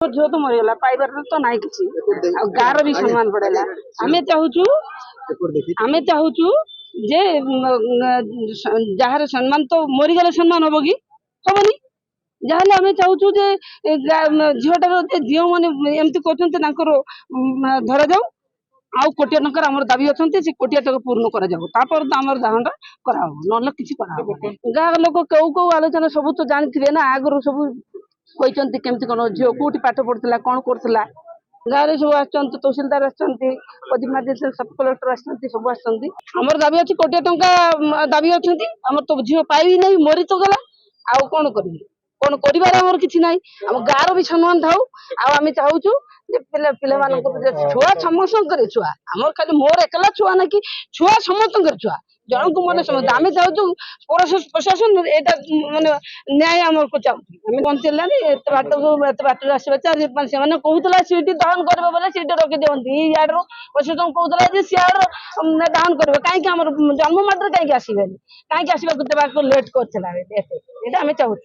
झील तो मरीगला पाइबार तो ना कि गाँव भी सम्मान पड़ेगा। आमे चाहूचु जे जार सम्मान तो मरीगले सम्मान हम कि हेनी जहाँ आम चाहूँ जे झीटार झील मैंने एमती कर धरा जाऊ आउ कोटिया टकर आम दाबी अच्छा से कोटिया टका पूर्ण कर दाहटा करा ना कि गाँ लोक कौ कौ आलोचना सब तो जानते ना आगु सब कहते केमती कौन झील कौटी पाठ पढ़ुला कौन करूला गाँव में सब आसछन्ति तहसीलदार आसछन्ति सब कलेक्टर आसछन्ति सब आसछन्ति हमर दाबी अछि कोटिया टंका दाबी अछन्ति हमर तो झील पाइबी नहीं मरी तो गला आउ कौन करिवे कौन करिवार हमर किछि नाही हम गाँव भी सम्मान थाउ आम चाहूचु जे पिला पिला मानक छुआ समस्त छुआ हमर खाली मोर एकला छुआ ना कि छुआ समस्त छुआ जन को मन समझ आम चाहूँ प्रशासन एटा माने न्याय आम को चाहूँ बंचलानी बाट बाट आसवा से कहला सीट दहन कर सीट रखी दिखती याड्रु प्रशासन कहला सियाड़ दहन कर कहीं जन्म मात्र कहीं आसबे कहीं आसवा लेट कर चाहूँ।